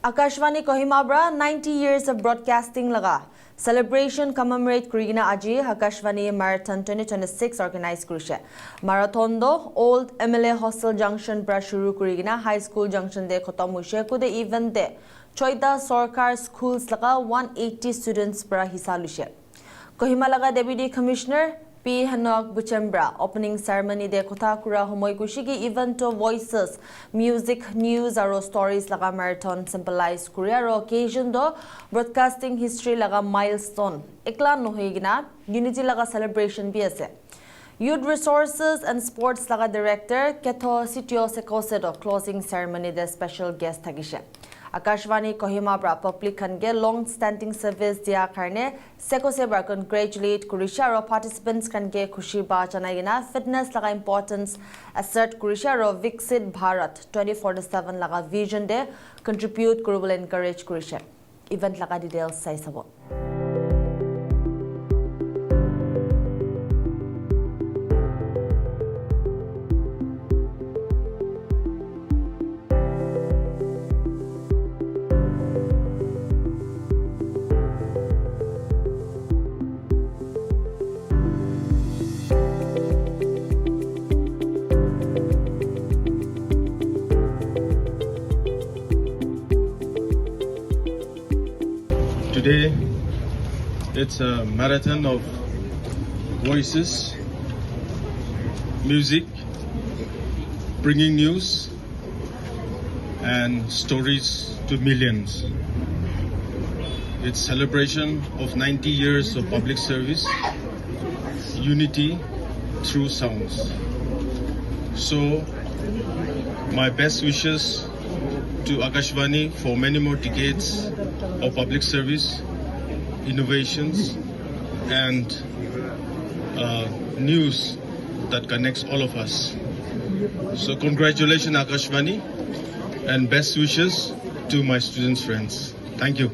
Akashvani Kohima bra 90 years of broadcasting laga. Celebration commemorate kurigina aji Akashvani Marathon 2026 organized kurishe. Marathon do Old MLA Hostel Junction bra shuru kurigina High School Junction de khotam hoise kude event de choida Sarkar schools laga 180 students bra hisa lushe. Kohima laga Deputy Commissioner P. Hanok Buchembra opening ceremony de kotha kura homoi kushigi event of voices, music, news aro stories laga marathon symbolize kuria aro occasion do broadcasting history laga milestone ekla nohigina unity laga celebration bi ase. Youth Resources and Sports laga director Ketho Sitio Sekose do closing ceremony de special guest thagishe. Akashvani Kohima bra public kange long standing service dia karne Sekose bra congratulate kurisha ro participants kange khushi ba janagina fitness laga importance assert kurisha ro Viksit Bharat 2047 laga vision de contribute kurubal encourage kurisha. Event laga details sai sabo. Today, it's a marathon of voices, music, bringing news and stories to millions. It's celebration of 90 years of public service, unity through sounds. So, my best wishes to Akashvani for many more decades of public service, innovations, and news that connects all of us. So congratulations Akashvani and best wishes to my students' friends. Thank you.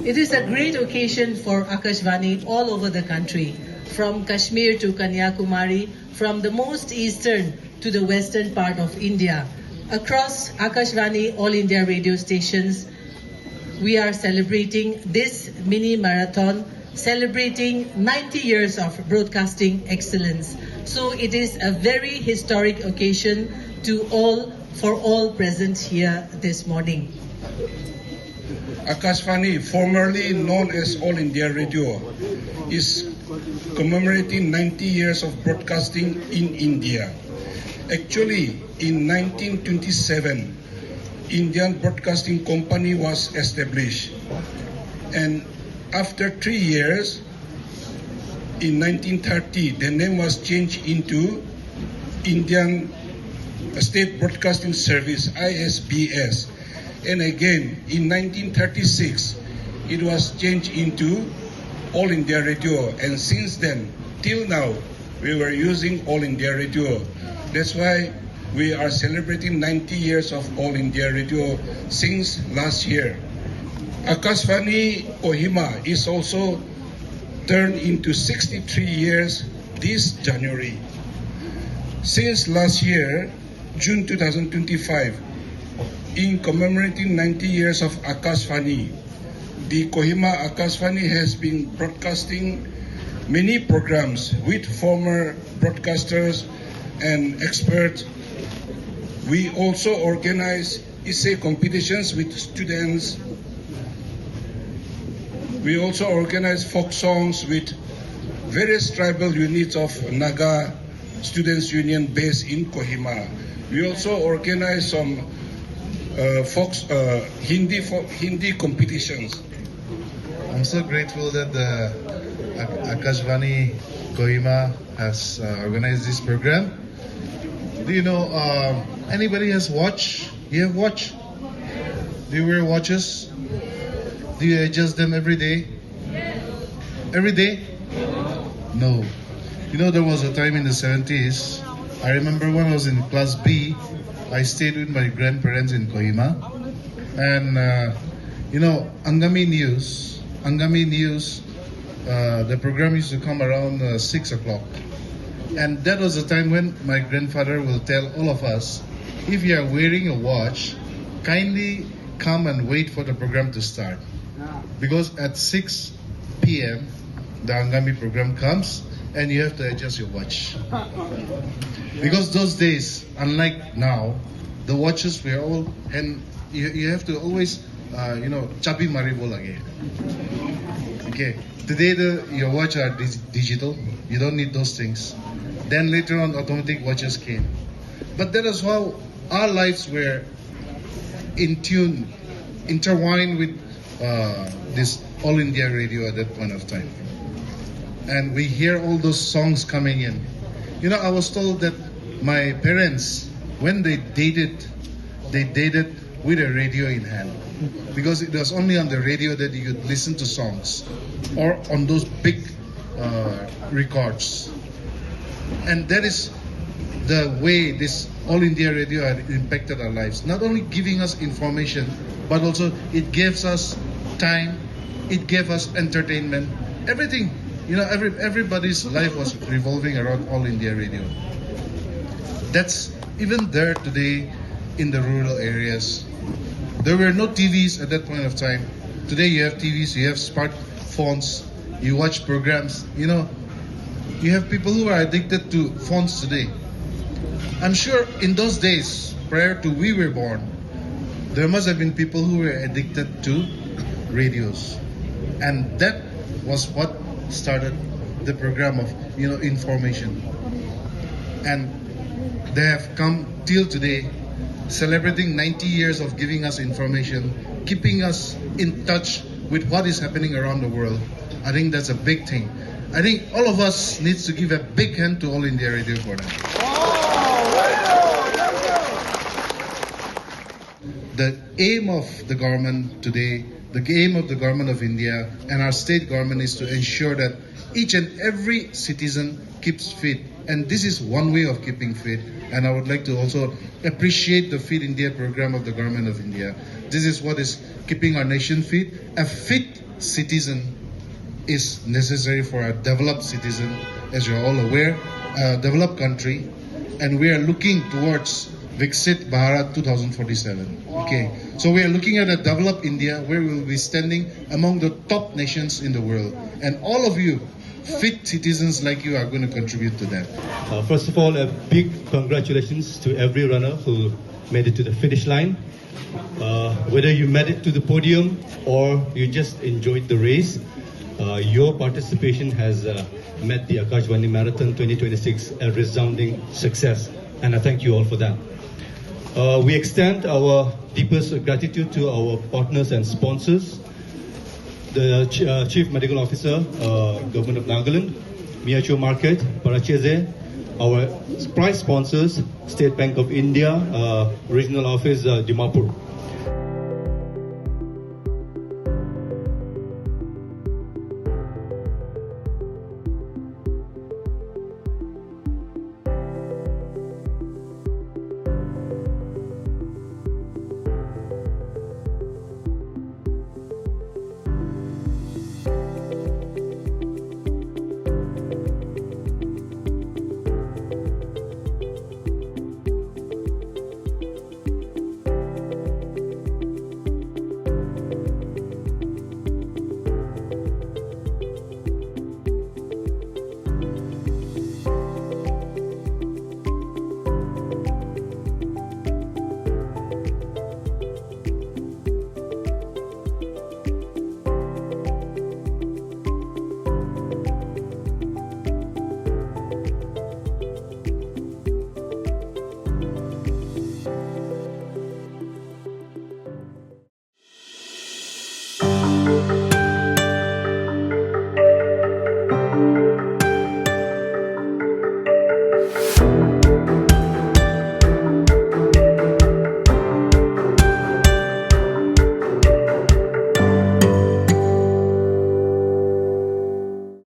It is a great occasion for Akashvani all over the country, from Kashmir to Kanyakumari, from the most eastern to the western part of India. Across Akashvani All India radio stations, we are celebrating this mini marathon, celebrating 90 years of broadcasting excellence. So it is a very historic occasion for all present here this morning. Akashvani, formerly known as All India Radio, is commemorating 90 years of broadcasting in India. Actually, in 1927, Indian Broadcasting Company was established. And after 3 years, in 1930, the name was changed into Indian State Broadcasting Service, ISBS. And again, in 1936, it was changed into All India Radio. And since then, till now, we were using All India Radio. That's why we are celebrating 90 years of All India Radio since last year. Akashvani Kohima is also turned into 63 years this January. Since last year, June 2025, in commemorating 90 years of Akashvani, the Kohima Akashvani has been broadcasting many programs with former broadcasters and experts. We also organize essay competitions with students. We also organize folk songs with various tribal units of Naga Students Union based in Kohima. We also organize some Hindi competitions. I'm so grateful that the Akashvani Kohima has organized this program. Do you know, anybody has watched? You have watched? Do you wear watches? Do you adjust them every day? Every day? No. You know, there was a time in the 70s, I remember when I was in class B, I stayed with my grandparents in Kohima. And, you know, Angami News, the program used to come around 6 o'clock. And that was the time when my grandfather will tell all of us, if you are wearing a watch, kindly come and wait for the program to start. Because at 6 p.m., the Angami program comes and you have to adjust your watch. Because those days, unlike now, the watches were all, and you have to always, chabi maribo lage. Okay, today your watch are digital, you don't need those things. Then later on, automatic watches came. But that is how our lives were in tune, intertwined with this All India Radio at that point of time. And we hear all those songs coming in. You know, I was told that my parents, when they dated with a radio in hand. Because it was only on the radio that you could listen to songs, or on those big records. And that is the way this All India Radio had impacted our lives. Not only giving us information, but also it gives us time, it gave us entertainment, everything. You know, everybody's life was revolving around All India Radio. That's even there today in the rural areas. There were no TVs at that point of time. Today you have TVs, you have smartphones, you watch programs. You know, you have people who are addicted to phones today. I'm sure in those days, prior to we were born, there must have been people who were addicted to radios. And that was what started the program of, information. And they have come till today, celebrating 90 years of giving us information, keeping us in touch with what is happening around the world. I think that's a big thing. I think all of us needs to give a big hand to All India Radio for that. The aim of the government today, the aim of the government of India and our state government is to ensure that each and every citizen keeps fit. And this is one way of keeping fit. And I would like to also appreciate the Fit India program of the government of India. This is what is keeping our nation fit. A fit citizen is necessary for a developed citizen, as you're all aware, a developed country. And we are looking towards Viksit Bharat 2047. Okay, so we are looking at a developed India where we will be standing among the top nations in the world. And all of you, fit citizens like you, are going to contribute to that. First of all, a big congratulations to every runner who made it to the finish line. Whether you made it to the podium or you just enjoyed the race, your participation has made the Akashvani Marathon 2026 a resounding success. And I thank you all for that. We extend our deepest gratitude to our partners and sponsors, the Chief Medical Officer, Government of Nagaland, Miyacho Market, Parachese, our prize sponsors, State Bank of India, Regional Office, Dimapur.